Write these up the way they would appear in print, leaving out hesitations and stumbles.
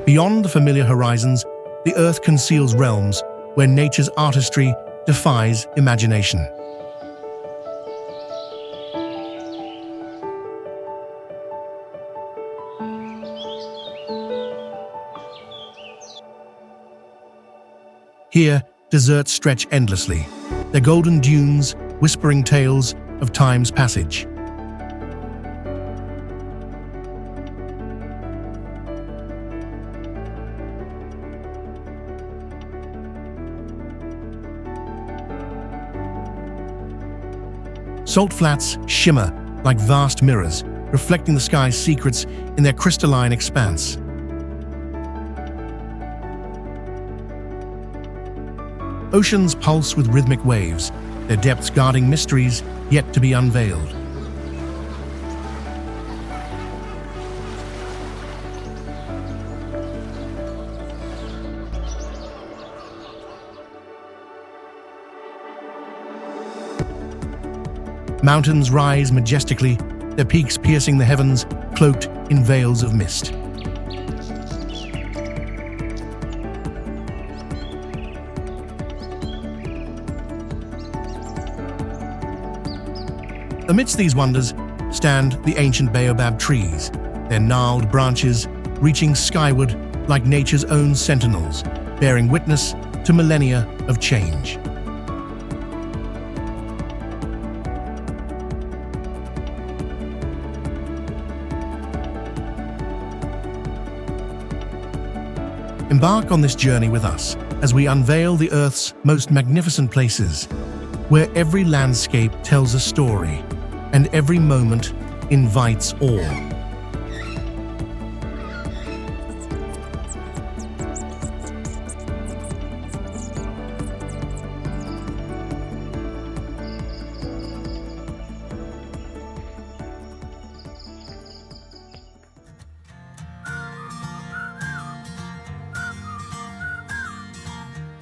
Beyond the familiar horizons, the Earth conceals realms where nature's artistry defies imagination. Here, deserts stretch endlessly, their golden dunes whispering tales of time's passage. Salt flats shimmer like vast mirrors, reflecting the sky's secrets in their crystalline expanse. Oceans pulse with rhythmic waves, their depths guarding mysteries yet to be unveiled. Mountains rise majestically, their peaks piercing the heavens, cloaked in veils of mist. Amidst these wonders stand the ancient baobab trees, their gnarled branches reaching skyward like nature's own sentinels, bearing witness to millennia of change. Embark on this journey with us as we unveil the Earth's most magnificent places, where every landscape tells a story and every moment invites awe.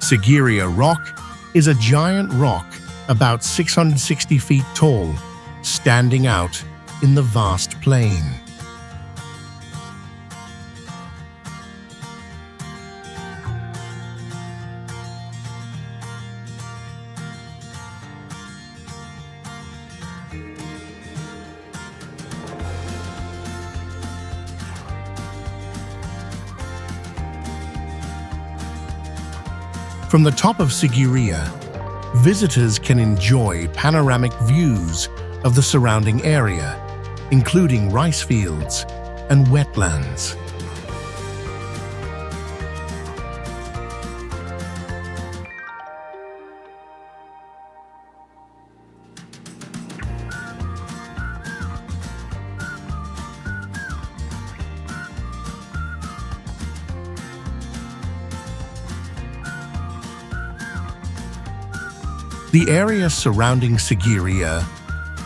Sigiraa Rock is a giant rock about 660 feet tall, standing out in the vast plain. From the top of Sigiraa, visitors can enjoy panoramic views of the surrounding area, including rice fields and wetlands. The area surrounding Sigiraa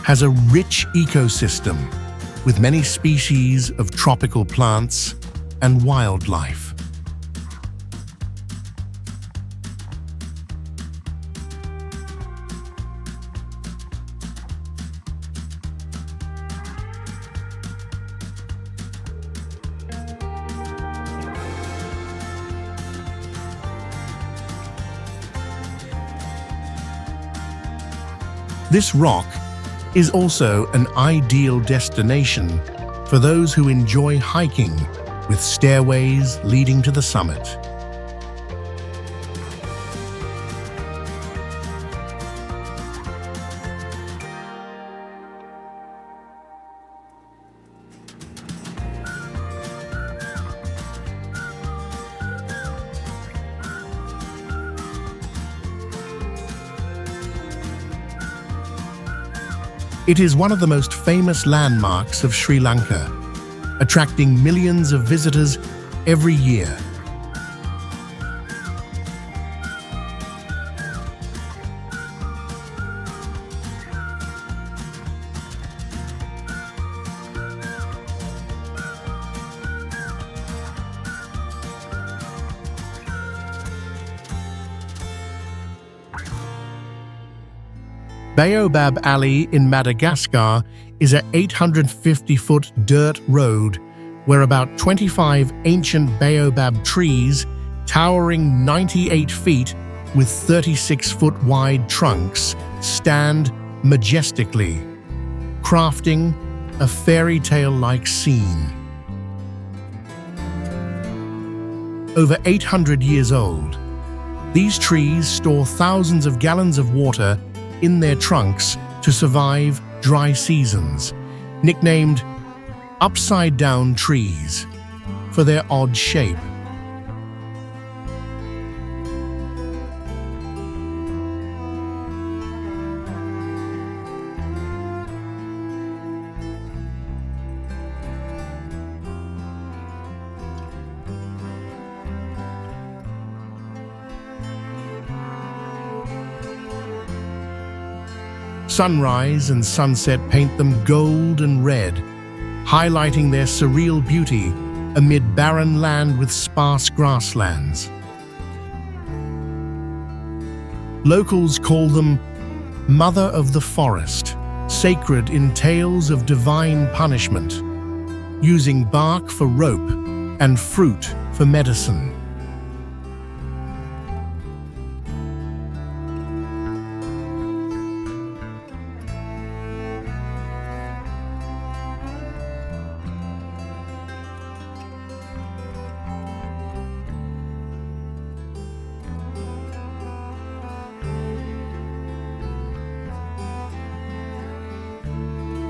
has a rich ecosystem with many species of tropical plants and wildlife. This rock is also an ideal destination for those who enjoy hiking with stairways leading to the summit. It is one of the most famous landmarks of Sri Lanka, attracting millions of visitors every year. Beaab Alley in Madagascar is an 850-foot dirt road where about 25 ancient baobab trees, towering 98 feet with 36-foot wide trunks, stand majestically, crafting a fairy tale-like scene. Over 800 years old, these trees store thousands of gallons of water in their trunks to survive dry seasons, nicknamed upside-down trees for their odd shape. Sunrise and sunset paint them gold and red, highlighting their surreal beauty amid barren land with sparse grasslands. Locals call them Mother of the Forest, sacred in tales of divine punishment, using bark for rope and fruit for medicine.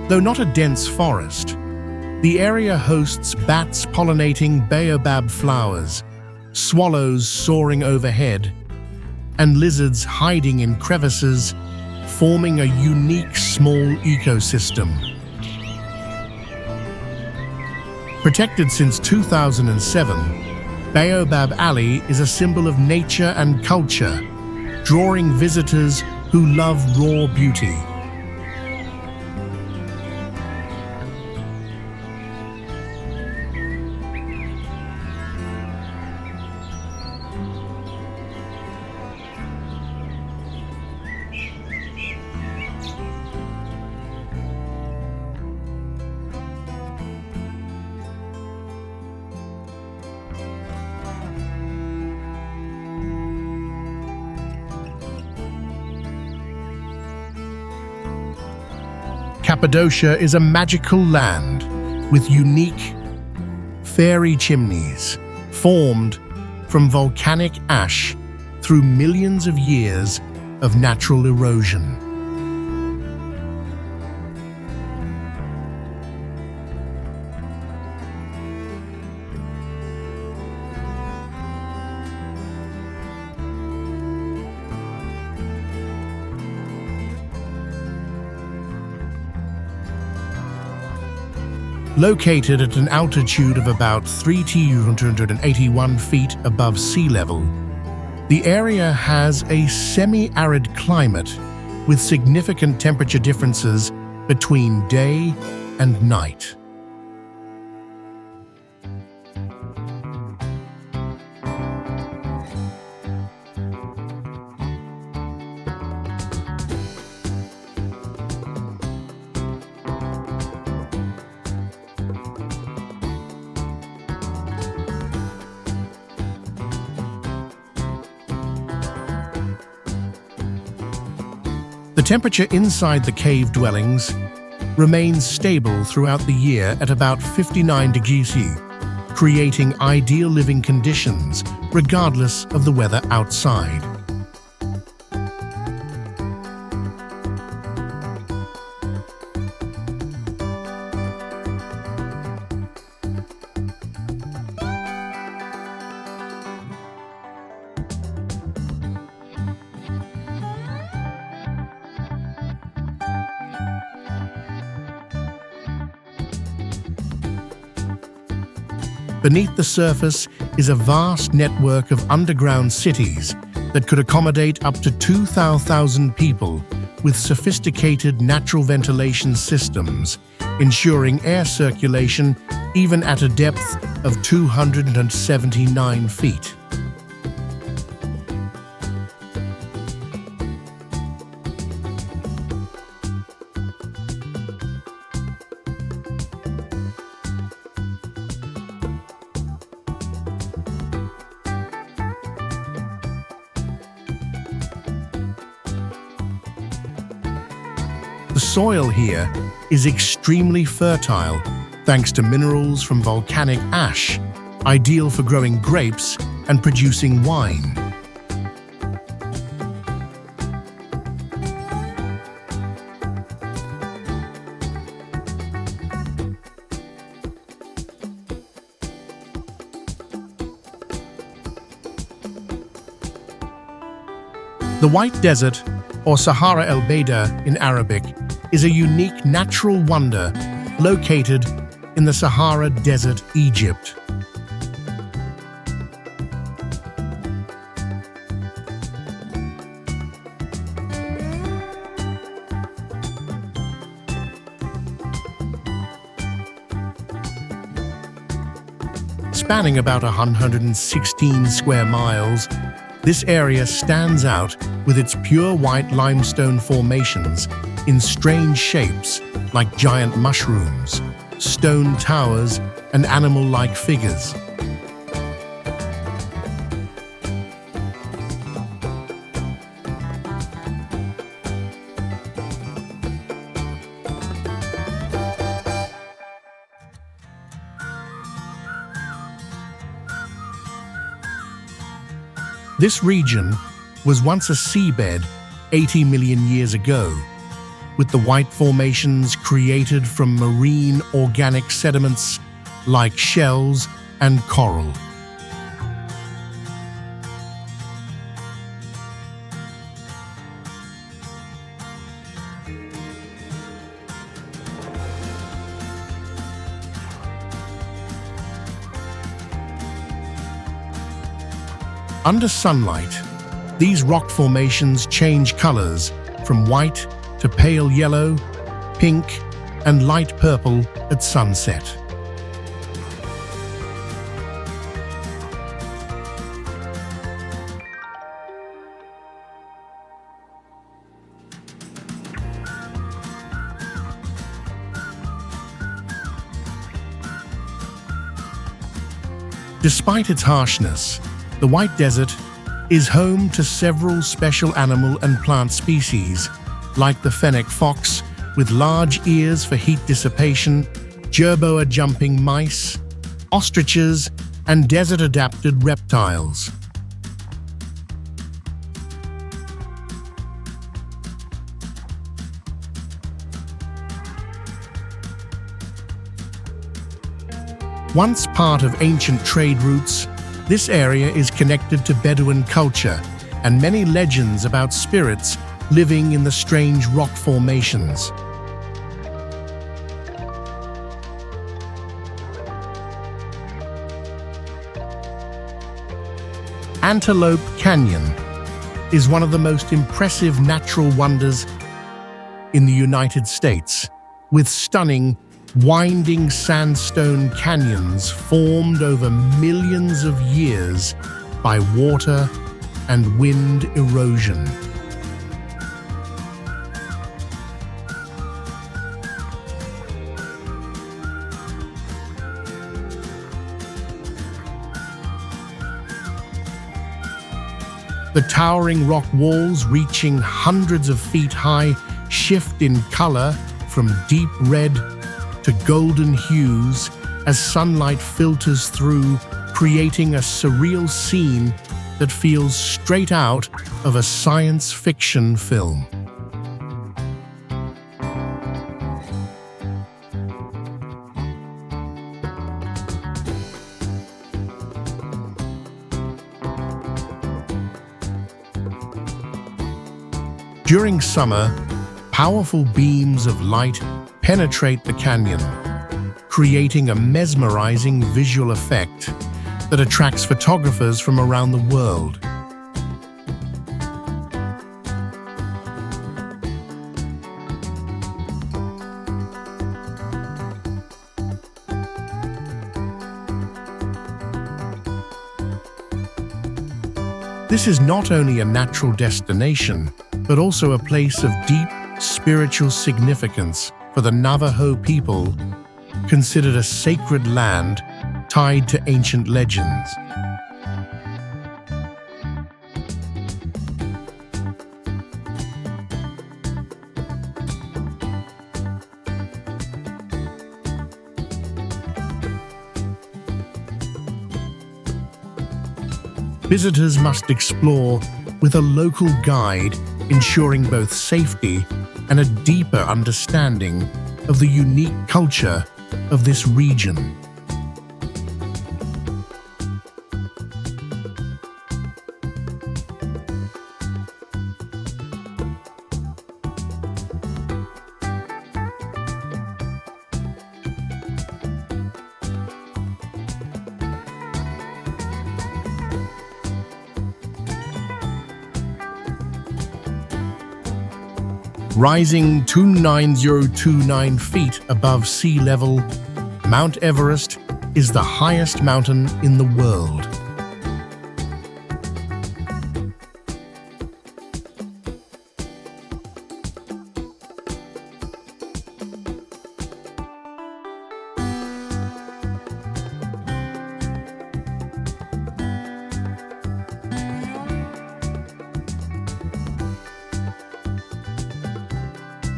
Though not a dense forest, the area hosts bats pollinating baobab flowers, swallows soaring overhead, and lizards hiding in crevices, forming a unique small ecosystem. Protected since 2007, Beaab Alley is a symbol of nature and culture, drawing visitors who love raw beauty. Cappadocia is a magical land with unique, fairy chimneys formed from volcanic ash through millions of years of natural erosion. Located at an altitude of about 3,281 feet above sea level, the area has a semi-arid climate with significant temperature differences between day and night. The temperature inside the cave dwellings remains stable throughout the year at about 59 degrees C, creating ideal living conditions regardless of the weather outside. Beneath the surface is a vast network of underground cities that could accommodate up to 2,000 people with sophisticated natural ventilation systems, ensuring air circulation even at a depth of 279 feet. soil here is extremely fertile thanks to minerals from volcanic ash, ideal for growing grapes and producing wine. The White Desert, or Sahara el-Beida in Arabic, is a unique natural wonder located in the Sahara Desert, Egypt. Spanning about 116 square miles, this area stands out with its pure white limestone formations in strange shapes like giant mushrooms, stone towers, and animal-like figures. This region was once a seabed 80 million years ago, with the white formations created from marine organic sediments like shells and coral. Under sunlight, these rock formations change colors from white to pale yellow, pink, and light purple at sunset. Despite its harshness, the White Desert is home to several special animal and plant species, like the fennec fox with large ears for heat dissipation, jerboa jumping mice, ostriches, and desert-adapted reptiles. Once part of ancient trade routes, this area is connected to Bedouin culture and many legends about spirits living in the strange rock formations. Antelope Canyon is one of the most impressive natural wonders in the United States, with stunning, winding sandstone canyons formed over millions of years by water and wind erosion. The towering rock walls, reaching hundreds of feet high, shift in color from deep red to golden hues as sunlight filters through, creating a surreal scene that feels straight out of a science fiction film. During summer, powerful beams of light penetrate the canyon, creating a mesmerizing visual effect that attracts photographers from around the world. This is not only a natural destination, but also a place of deep spiritual significance for the Navajo people, considered a sacred land tied to ancient legends. visitors must explore with a local guide, ensuring both safety and a deeper understanding of the unique culture of this region. Rising 29029 feet above sea level, Mount Everest is the highest mountain in the world.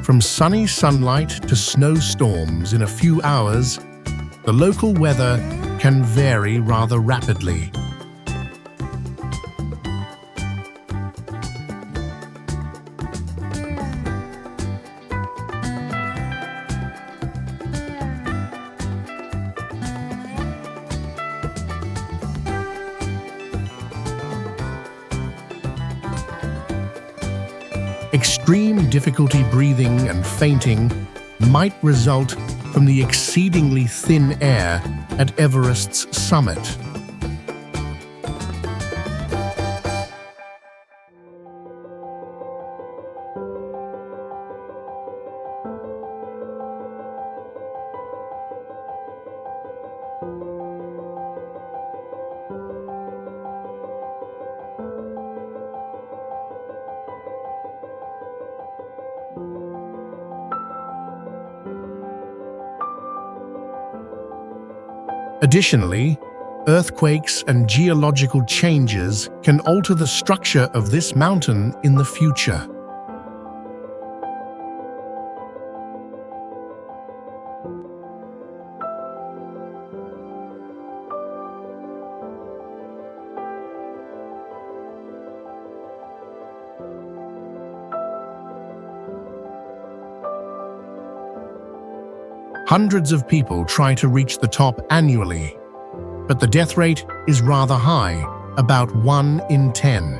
From sunny sunlight to snowstorms in a few hours, the local weather can vary rather rapidly. Extreme difficulty breathing and fainting might result from the exceedingly thin air at Everest's summit. Additionally, earthquakes and geological changes can alter the structure of this mountain in the future. Hundreds of people try to reach the top annually, but the death rate is rather high, about 1 in 10.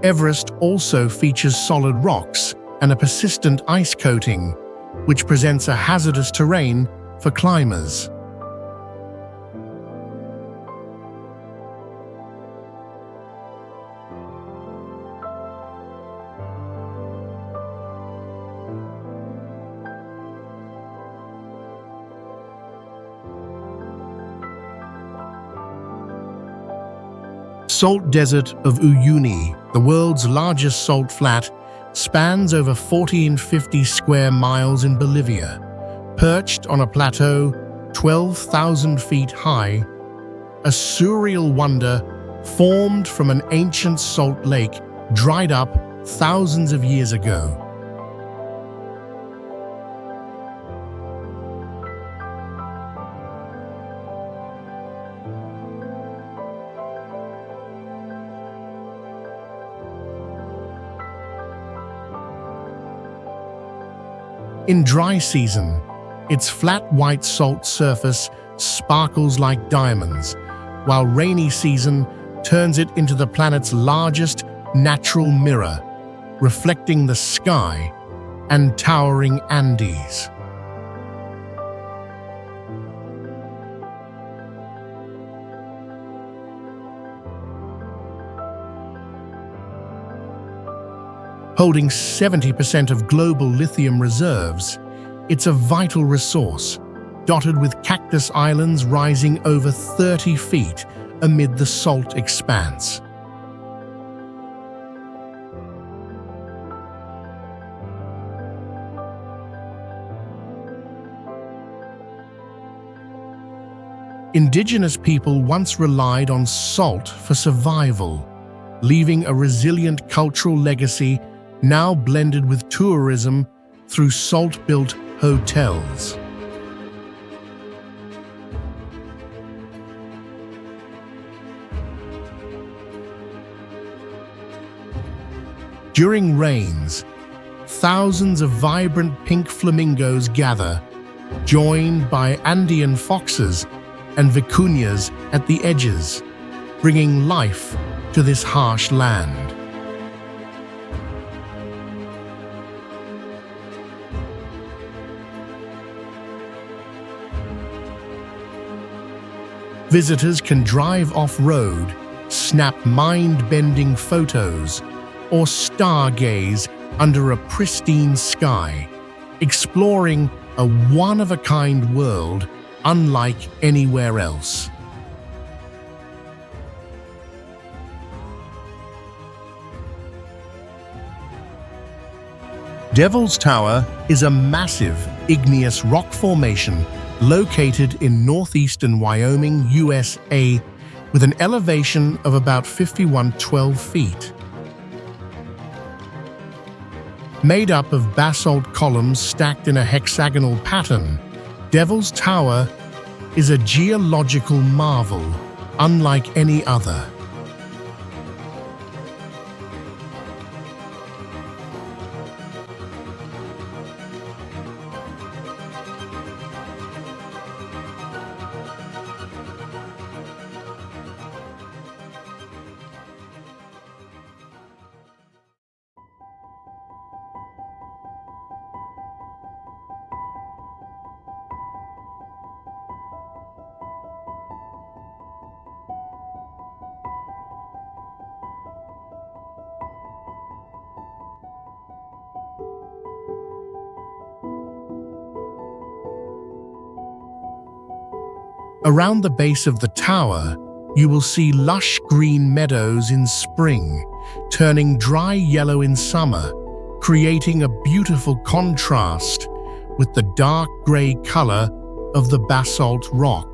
Everest also features solid rocks and a persistent ice coating, which presents a hazardous terrain for climbers. Salt Desert of Uyuni, the world's largest salt flat, spans over 40 and 50 square miles in Bolivia. Perched on a plateau 12,000 feet high, a surreal wonder formed from an ancient salt lake dried up thousands of years ago. In dry season, its flat white salt surface sparkles like diamonds, while rainy season turns it into the planet's largest natural mirror, reflecting the sky and towering Andes. Holding 70% of global lithium reserves, it's a vital resource, dotted with cactus islands rising over 30 feet amid the salt expanse. Indigenous people once relied on salt for survival, leaving a resilient cultural legacy now blended with tourism through salt-built hotels. During rains, thousands of vibrant pink flamingos gather, joined by Andean foxes and vicuñas at the edges, bringing life to this harsh land. Visitors can drive off-road, snap mind-bending photos, or stargaze under a pristine sky, exploring a one-of-a-kind world unlike anywhere else. Devil's Tower is a massive igneous rock formation located in northeastern Wyoming, USA, with an elevation of about 5,112 feet. Made up of basalt columns stacked in a hexagonal pattern, Devil's Tower is a geological marvel unlike any other. Around the base of the tower, you will see lush green meadows in spring, turning dry yellow in summer, creating a beautiful contrast with the dark grey color of the basalt rock.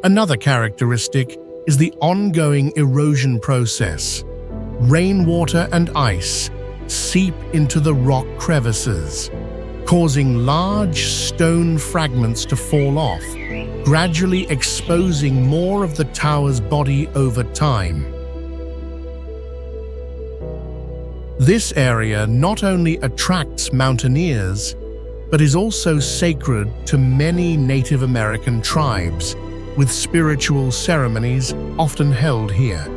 Another characteristic is the ongoing erosion process. Rainwater and ice seep into the rock crevices, causing large stone fragments to fall off, gradually exposing more of the tower's body over time. This area not only attracts mountaineers, but is also sacred to many Native American tribes, with spiritual ceremonies often held here.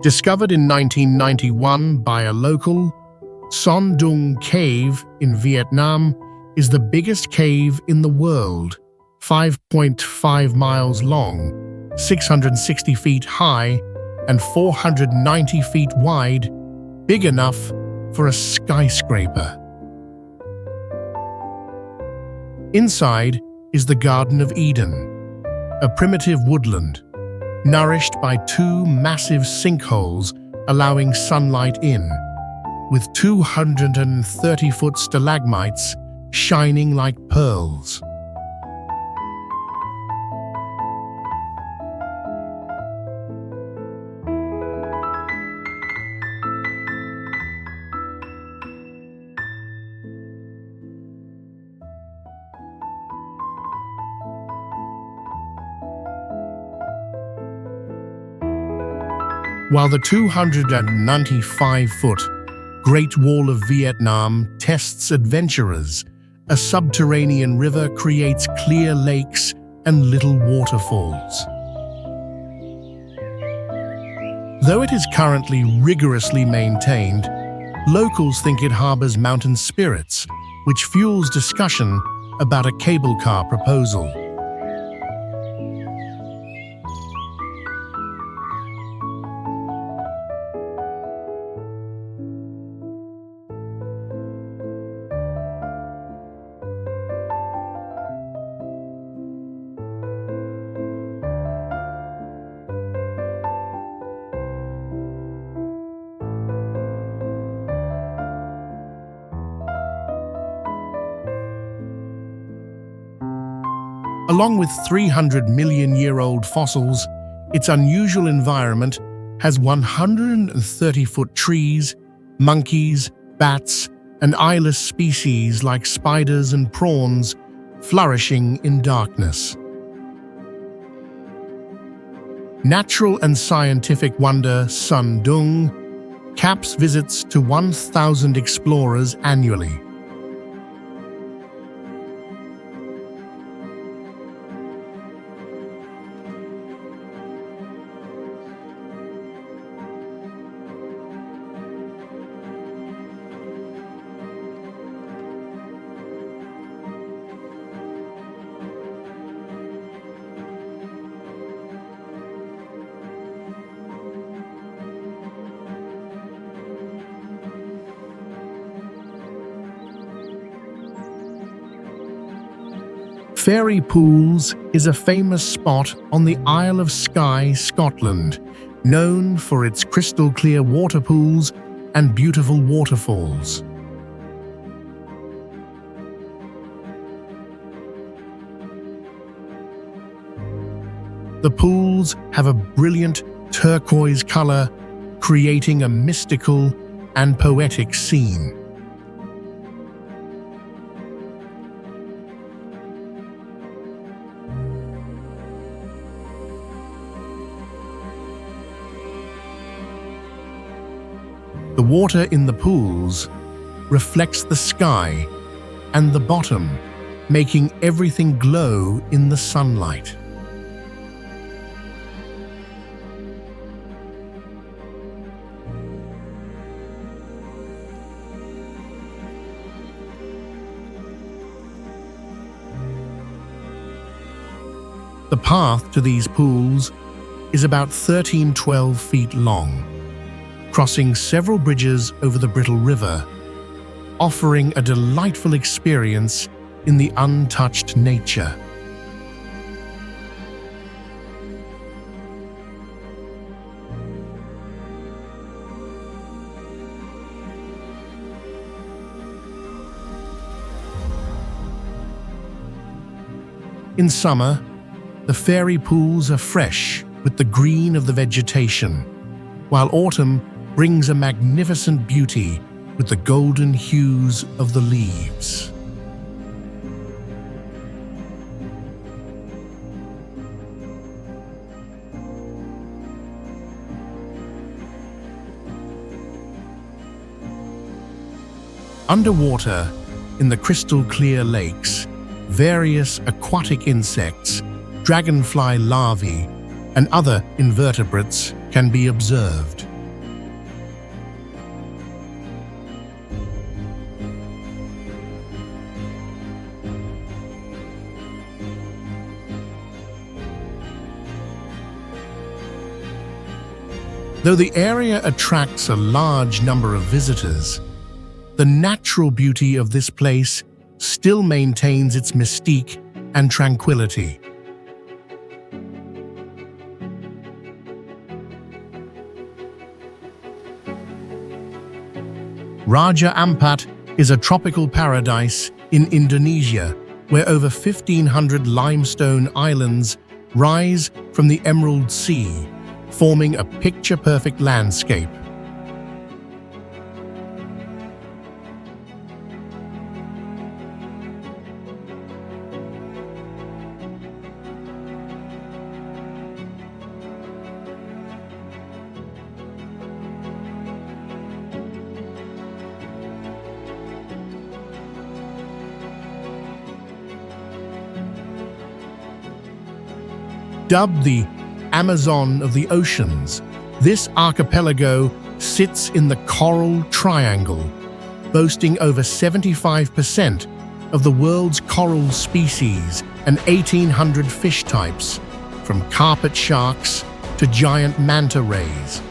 Discovered in 1991 by a local, Son Dung Cave in Vietnam is the biggest cave in the world, 5.5 miles long, 660 feet high, and 490 feet wide, big enough for a skyscraper. Inside is the Garden of Eden, a primitive woodland, nourished by two massive sinkholes allowing sunlight in, with 230-foot stalagmites shining like pearls. While the 295-foot Great Wall of Vietnam tests adventurers, a subterranean river creates clear lakes and little waterfalls. Though it is currently rigorously maintained, locals think it harbors mountain spirits, which fuels discussion about a cable car proposal. Along with 300-million-year-old fossils, its unusual environment has 130-foot trees, monkeys, bats, and eyeless species like spiders and prawns flourishing in darkness. Natural and scientific wonder Sun Dung caps visits to 1,000 explorers annually. Fairy Pools is a famous spot on the Isle of Skye, Scotland, known for its crystal-clear water pools and beautiful waterfalls. The pools have a brilliant turquoise color, creating a mystical and poetic scene. The water in the pools reflects the sky and the bottom, making everything glow in the sunlight. The path to these pools is about 12 feet long, crossing several bridges over the Brittle River, offering a delightful experience in the untouched nature. In summer, the fairy pools are fresh with the green of the vegetation, while autumn brings a magnificent beauty with the golden hues of the leaves. Underwater, in the crystal-clear lakes, various aquatic insects, dragonfly larvae, and other invertebrates can be observed. Though the area attracts a large number of visitors, the natural beauty of this place still maintains its mystique and tranquility. Raja Ampat is a tropical paradise in Indonesia where over 1,500 limestone islands rise from the Emerald Sea, forming a picture-perfect landscape. Dubbed the Amazon of the oceans, this archipelago sits in the Coral Triangle, boasting over 75% of the world's coral species and 1,800 fish types, from carpet sharks to giant manta rays.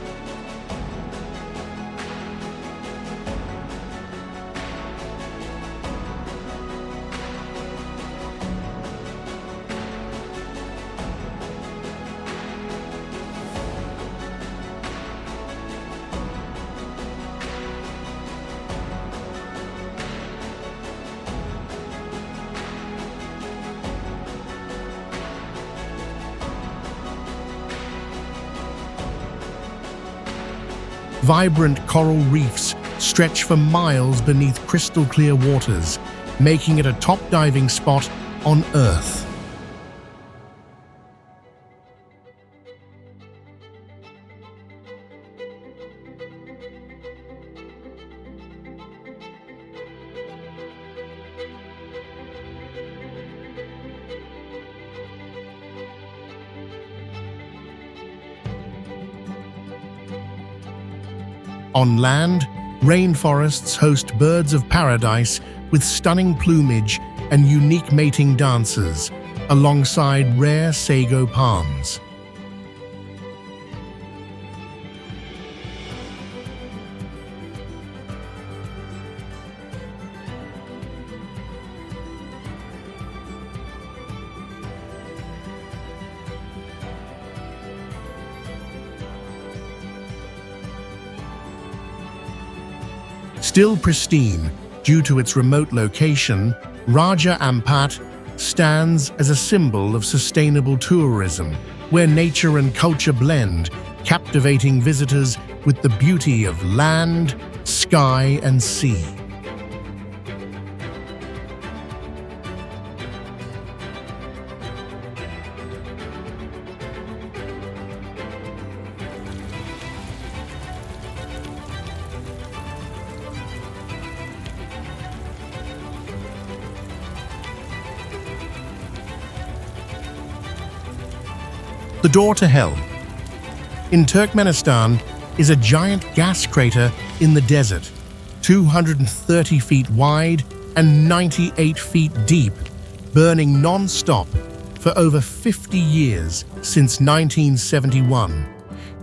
Vibrant coral reefs stretch for miles beneath crystal-clear waters, making it a top diving spot on Earth. On land, rainforests host birds of paradise with stunning plumage and unique mating dances, alongside rare sago palms. Still pristine due to its remote location, Raja Ampat stands as a symbol of sustainable tourism, where nature and culture blend, captivating visitors with the beauty of land, sky, and sea. The door to hell. In Turkmenistan is a giant gas crater in the desert, 230 feet wide and 98 feet deep, burning non-stop for over 50 years since 1971,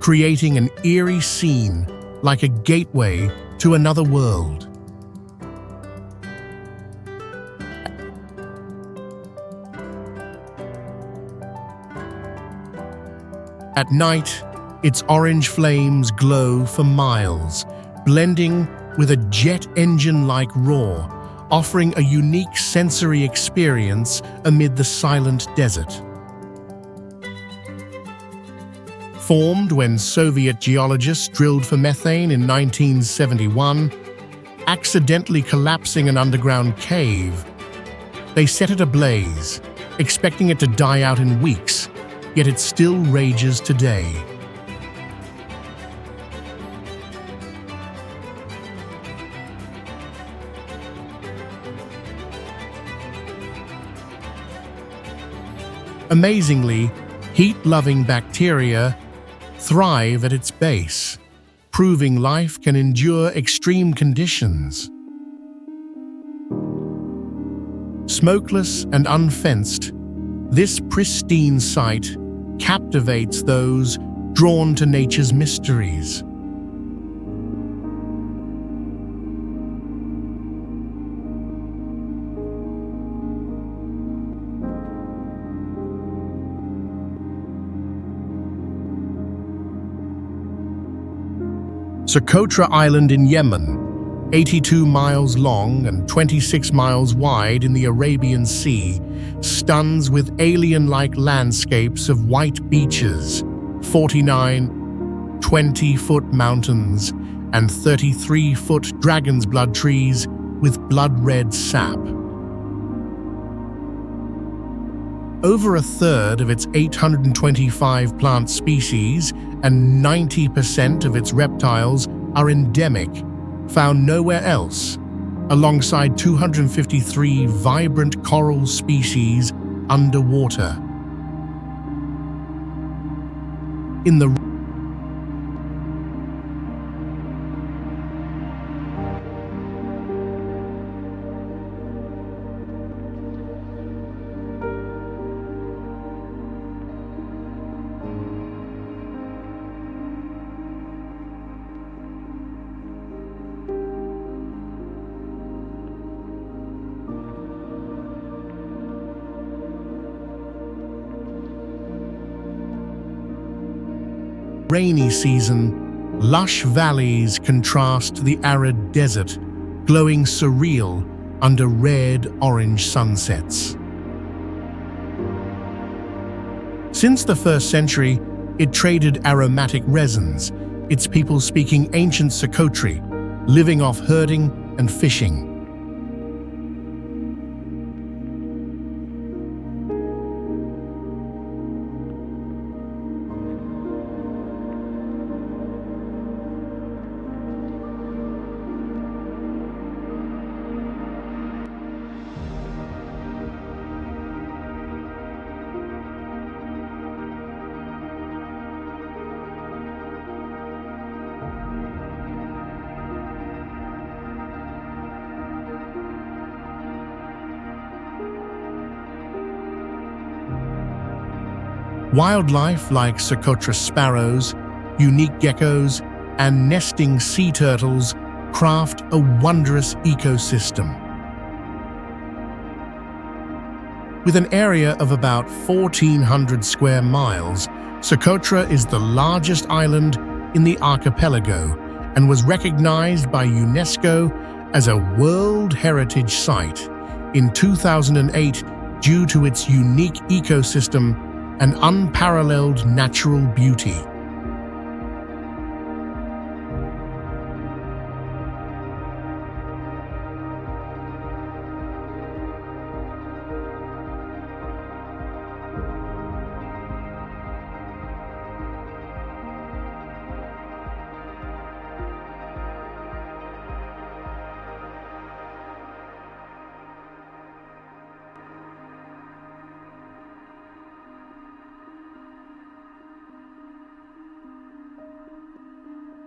creating an eerie scene like a gateway to another world. At night, its orange flames glow for miles, blending with a jet engine-like roar, offering a unique sensory experience amid the silent desert. Formed when Soviet geologists drilled for methane in 1971, accidentally collapsing an underground cave, they set it ablaze, expecting it to die out in weeks, yet it still rages today. Amazingly, heat-loving bacteria thrive at its base, proving life can endure extreme conditions. Smokeless and unfenced, this pristine site captivates those drawn to nature's mysteries. Sotra Island in Yemen, 82 miles long and 26 miles wide in the Arabian Sea, stuns with alien-like landscapes of white beaches, 49 20-foot mountains, and 33-foot dragon's blood trees with blood-red sap. Over a third of its 825 plant species and 90% of its reptiles are endemic, found nowhere else, alongside 253 vibrant coral species underwater. in the rainy season, lush valleys contrast the arid desert, glowing surreal under red-orange sunsets. Since the 1st century, it traded aromatic resins, its people speaking ancient Socotri, living off herding and fishing. Wildlife like Socotra sparrows, unique geckos, and nesting sea turtles craft a wondrous ecosystem. With an area of about 1,400 square miles, Socotra is the largest island in the archipelago and was recognized by UNESCO as a World Heritage Site in 2008 due to its unique ecosystem and unparalleled natural beauty.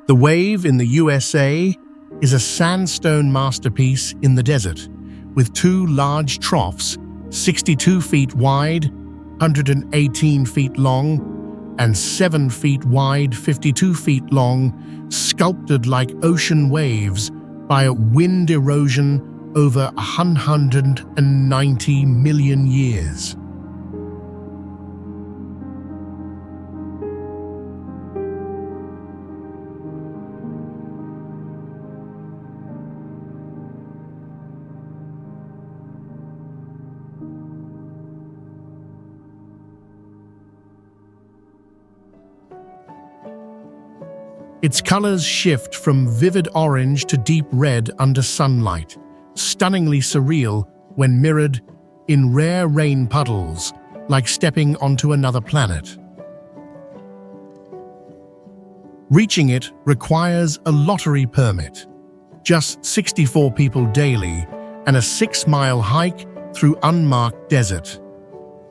The Wave in the USA is a sandstone masterpiece in the desert, with 2 large troughs, 62 feet wide, 118 feet long, and 7 feet wide, 52 feet long, sculpted like ocean waves by wind erosion over 190 million years. Its colors shift from vivid orange to deep red under sunlight, stunningly surreal when mirrored in rare rain puddles, like stepping onto another planet. Reaching it requires a lottery permit, just 64 people daily, and a 6-mile hike through unmarked desert,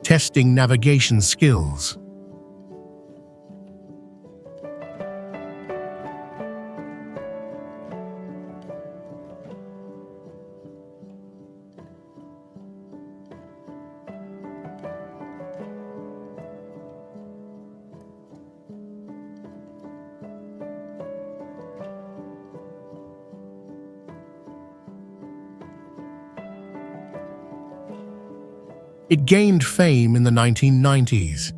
testing navigation skills. It gained fame in the 1990s,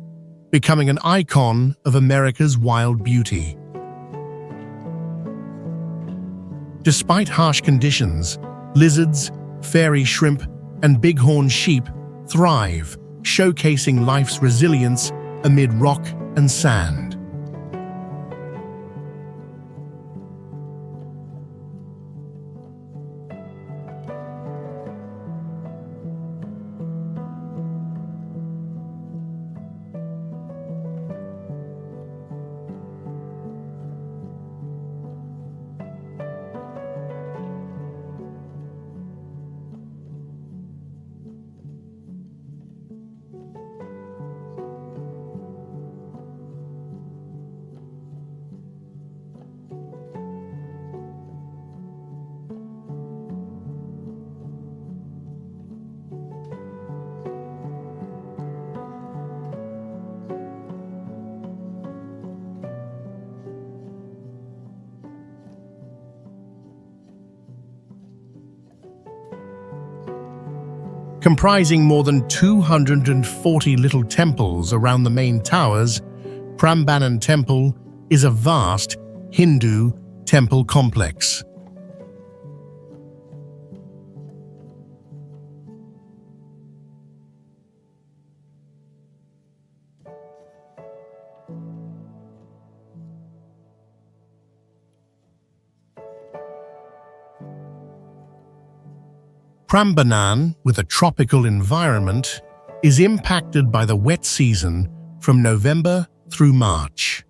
becoming an icon of America's wild beauty. Despite harsh conditions, lizards, fairy shrimp, and bighorn sheep thrive, showcasing life's resilience amid rock and sand. Comprising more than 240 little temples around the main towers, Pramanan Temple is a vast Hindu temple complex. Pramanan, with a tropical environment, is impacted by the wet season from November through March.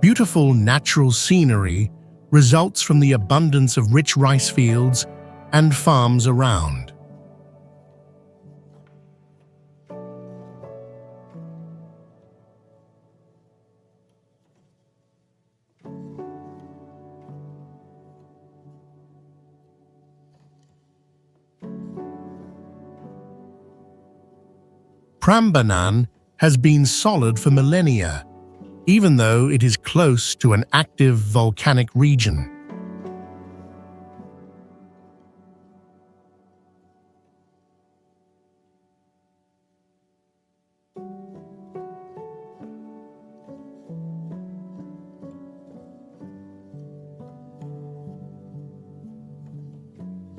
Beautiful natural scenery results from the abundance of rich rice fields and farms around. Pramanan has been solid for millennia, even though it is close to an active volcanic region.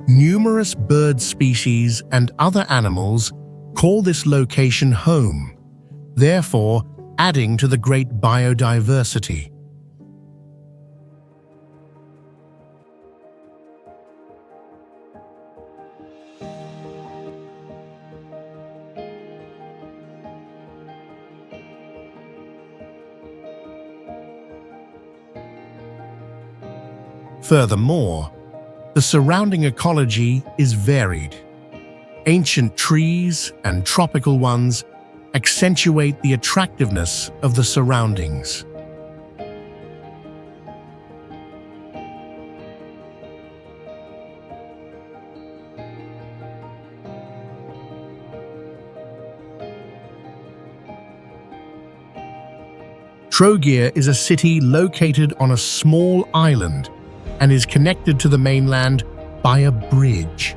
Numerous bird species and other animals call this location home, therefore adding to the great biodiversity. Furthermore, the surrounding ecology is varied. Ancient trees and tropical ones accentuate the attractiveness of the surroundings. Troia is a city located on a small island and is connected to the mainland by a bridge.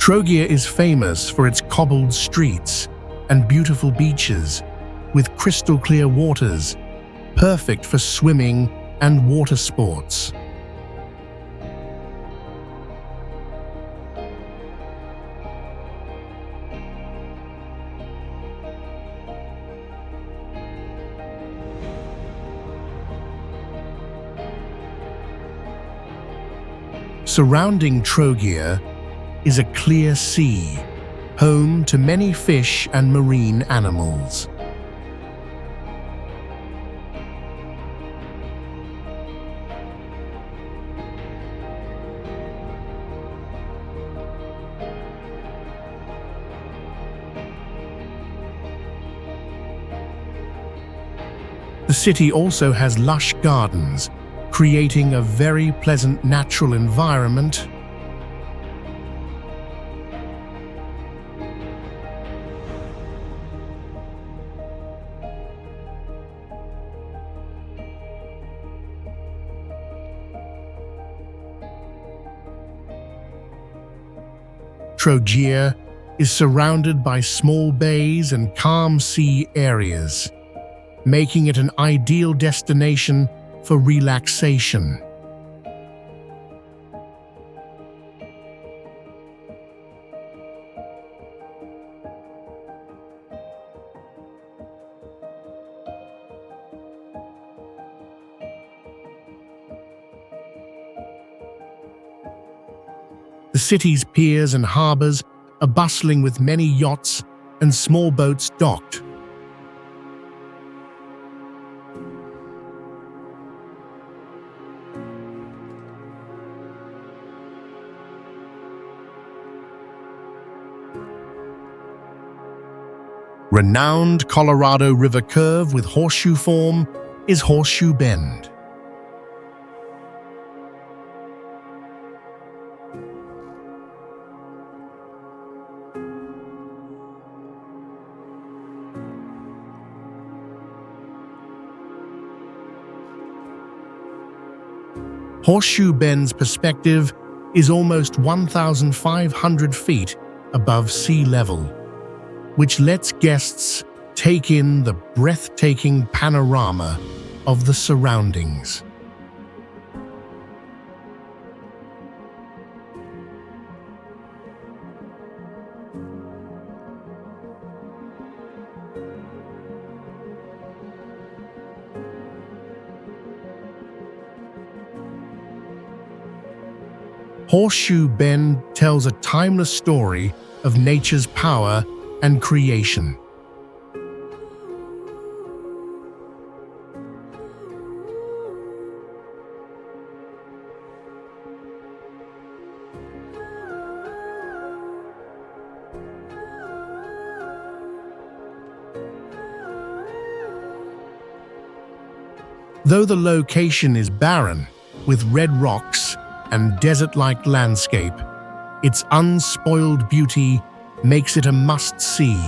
Troia is famous for its cobbled streets and beautiful beaches with crystal-clear waters, perfect for swimming and water sports. Surrounding Troia is a clear sea, home to many fish and marine animals. The city also has lush gardens, creating a very pleasant natural environment. Troia is surrounded by small bays and calm sea areas, making it an ideal destination for relaxation. The city's piers and harbors are bustling with many yachts and small boats docked. Renowned Colorado River curve with horseshoe form is Horseshoe Bend. Horseshoe Bend's perspective is almost 1,500 feet above sea level, which lets guests take in the breathtaking panorama of the surroundings. Horseshoe Bend tells a timeless story of nature's power and creation. Though the location is barren, with red rocks and desert-like landscape, its unspoiled beauty makes it a must-see.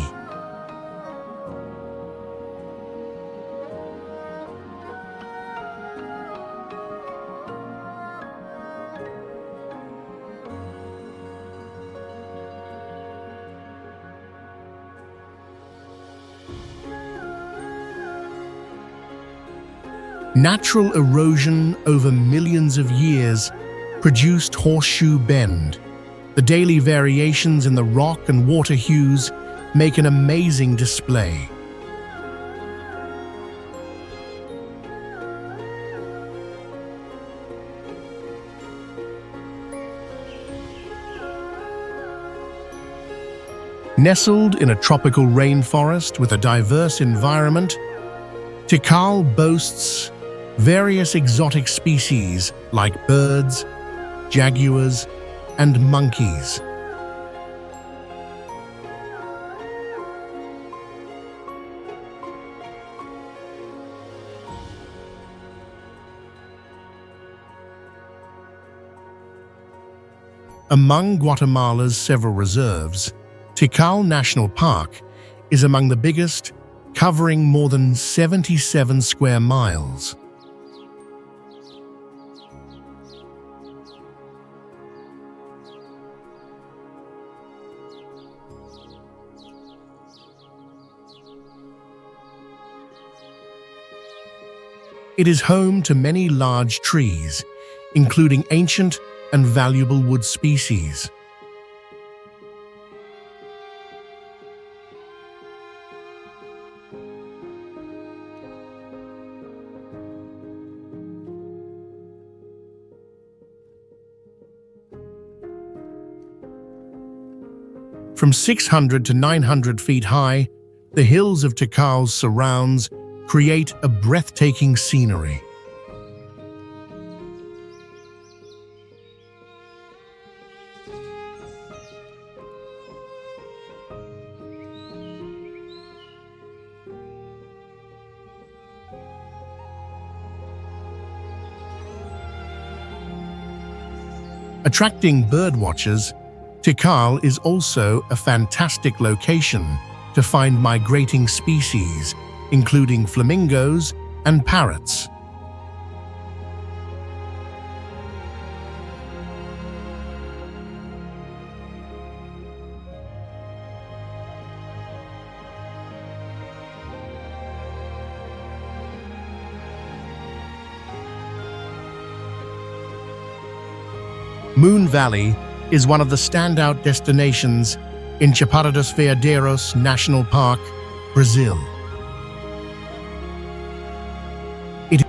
Natural erosion over millions of years produced Horseshoe Bend. The daily variations in the rock and water hues make an amazing display. Nestled in a tropical rainforest with a diverse environment, Teal boasts various exotic species like birds, jaguars, and monkeys. Among Guatemala's several reserves, Teal National Park is among the biggest, covering more than 77 square miles. It is home to many large trees, including ancient and valuable wood species. From 600 to 900 feet high, the hills of Teal's surrounds create a breathtaking scenery. Attracting birdwatchers, Teal is also a fantastic location to find migrating species, including flamingos and parrots. Moon Valley is one of the standout destinations in Chapada dos Veadeiros National Park, Brazil. It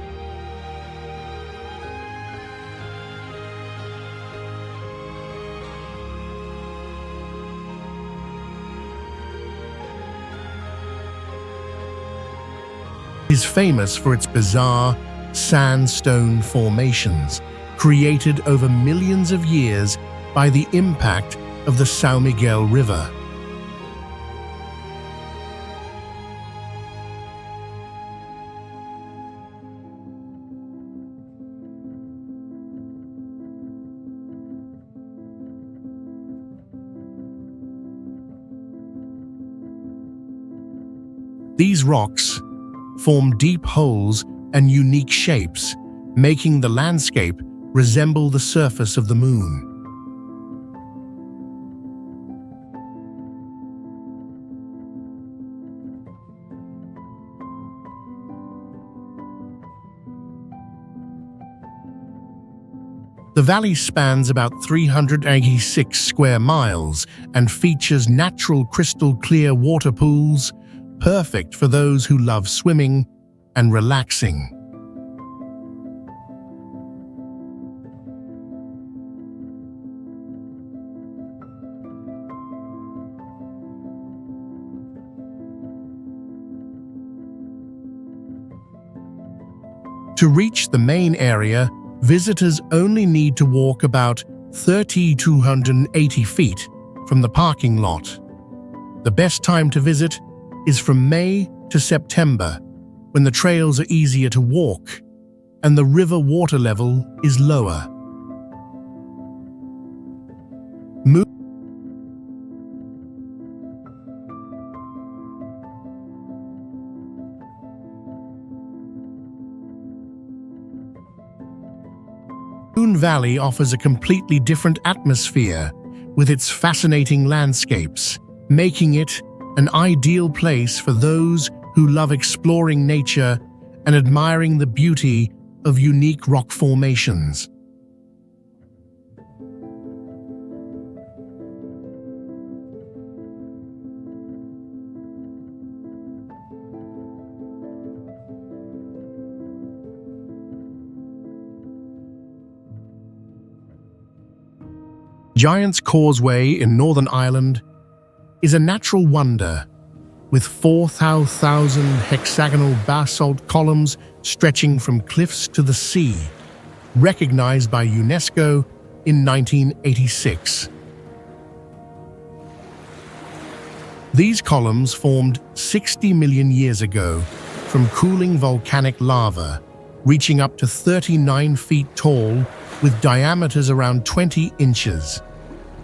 is famous for its bizarre sandstone formations, created over millions of years by the impact of the São Miguel River. These rocks form deep holes and unique shapes, making the landscape resemble the surface of the moon. The valley spans about 386 square miles and features natural crystal-clear water pools, perfect for those who love swimming and relaxing. To reach the main area, visitors only need to walk about 3,280 feet from the parking lot. The best time to visit is from May to September, when the trails are easier to walk and the river water level is lower. Moon Valley offers a completely different atmosphere with its fascinating landscapes, making it an ideal place for those who love exploring nature and admiring the beauty of unique rock formations. Giant's Causeway in Northern Ireland is a natural wonder with 4,000 hexagonal basalt columns stretching from cliffs to the sea, recognized by UNESCO in 1986. These columns formed 60 million years ago from cooling volcanic lava, reaching up to 39 feet tall with diameters around 20 inches,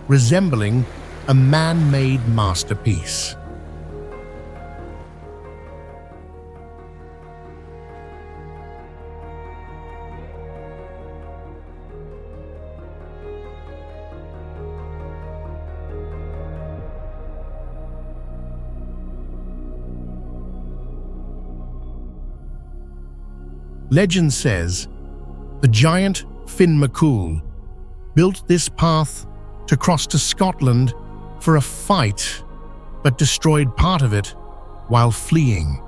resembling a man-made masterpiece. Legend says the giant Finn McCool built this path to cross to Scotland for a fight, but destroyed part of it while fleeing,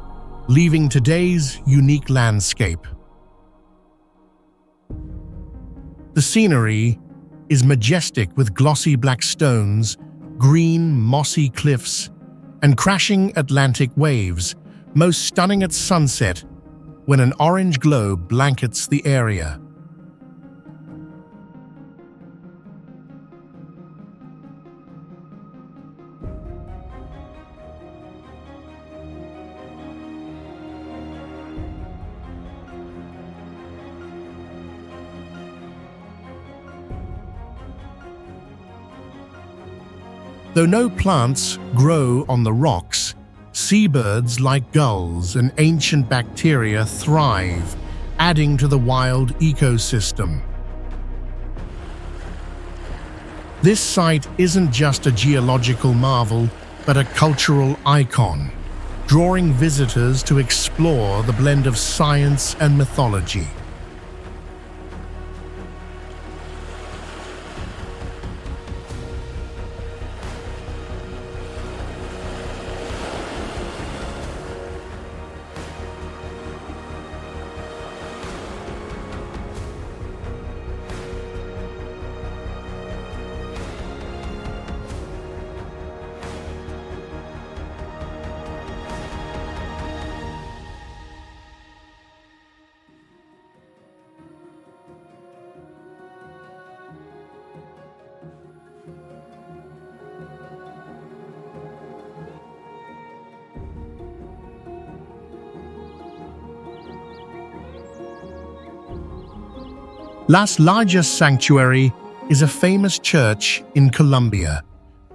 leaving today's unique landscape. The scenery is majestic with glossy black stones, green, mossy cliffs, and crashing Atlantic waves, most stunning at sunset when an orange glow blankets the area. Though no plants grow on the rocks, seabirds like gulls and ancient bacteria thrive, adding to the wild ecosystem. This site isn't just a geological marvel, but a cultural icon, drawing visitors to explore the blend of science and mythology. Las Largas Sanctuary is a famous church in Colombia,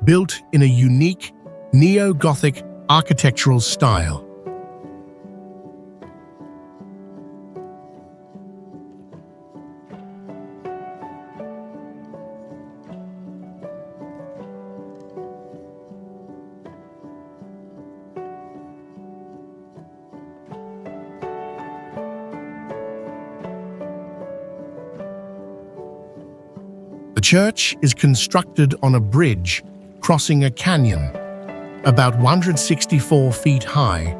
built in a unique neo-Gothic architectural style. church is constructed on a bridge crossing a canyon, about 164 feet high,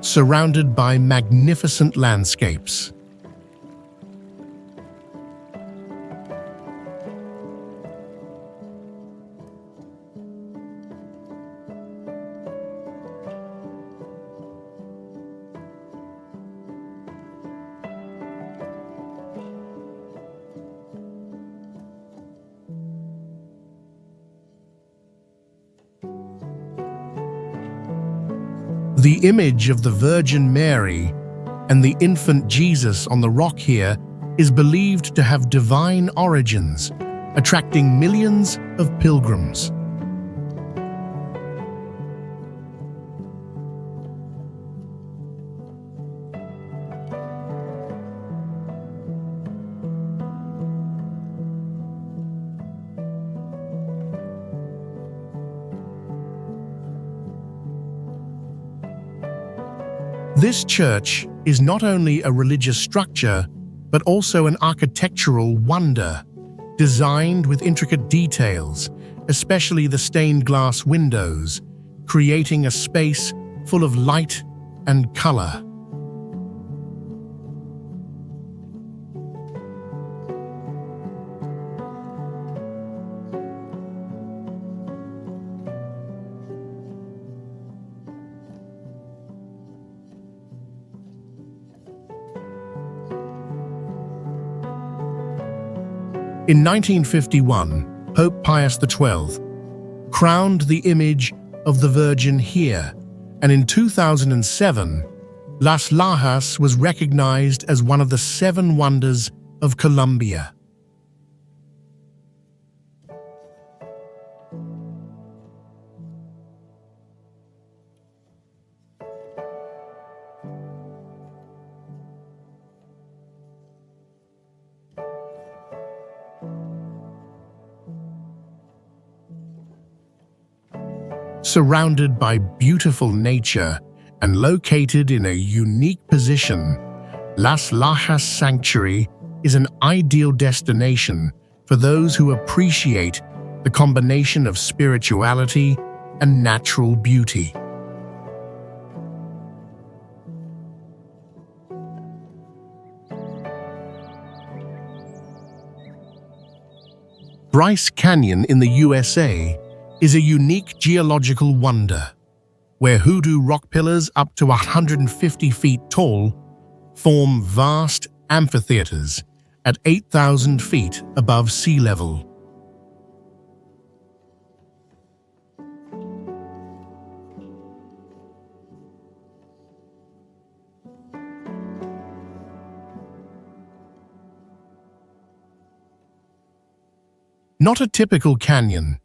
surrounded by magnificent landscapes. The image of the Virgin Mary and the infant Jesus on the rock here is believed to have divine origins, attracting millions of pilgrims. This church is not only a religious structure, but also an architectural wonder, designed with intricate details, especially the stained glass windows, creating a space full of light and color. In 1951, Pope Pius XII crowned the image of the Virgin here, and in 2007, Las Lajas was recognized as one of the 7 wonders of Colombia. Surrounded by beautiful nature and located in a unique position, Las Lajas Sanctuary is an ideal destination for those who appreciate the combination of spirituality and natural beauty. Bryce Canyon in the USA is a unique geological wonder, where hoodoo rock pillars up to 150 feet tall form vast amphitheaters at 8,000 feet above sea level. Not a typical canyon,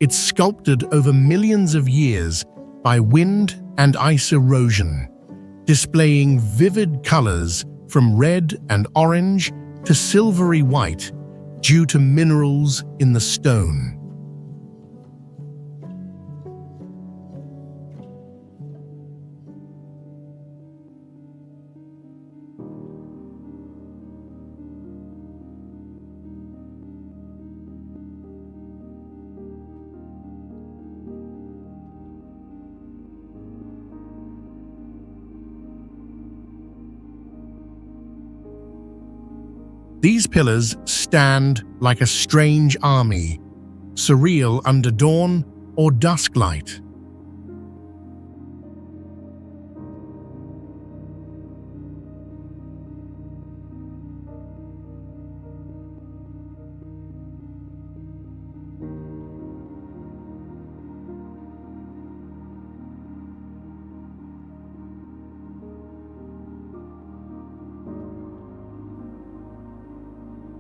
it's sculpted over millions of years by wind and ice erosion, displaying vivid colors from red and orange to silvery white due to minerals in the stone. These pillars stand like a strange army, surreal under dawn or dusk light.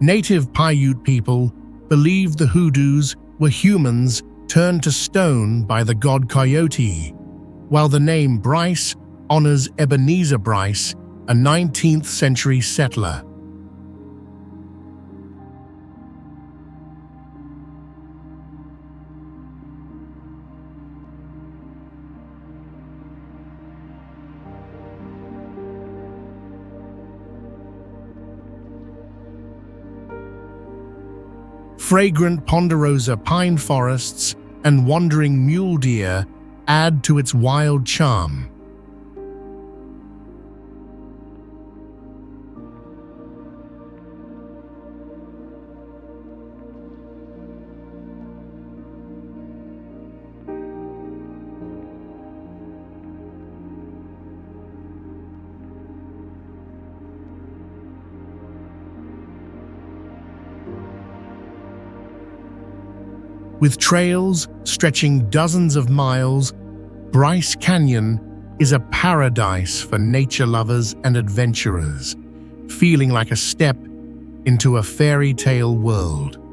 Native Paiute people believed the hoodoos were humans turned to stone by the god Coyote, while the name Bryce honors Ebenezer Bryce, a 19th century settler. Fragrant ponderosa pine forests and wandering mule deer add to its wild charm. With trails stretching dozens of miles, Bryce Canyon is a paradise for nature lovers and adventurers, feeling like a step into a fairy tale world.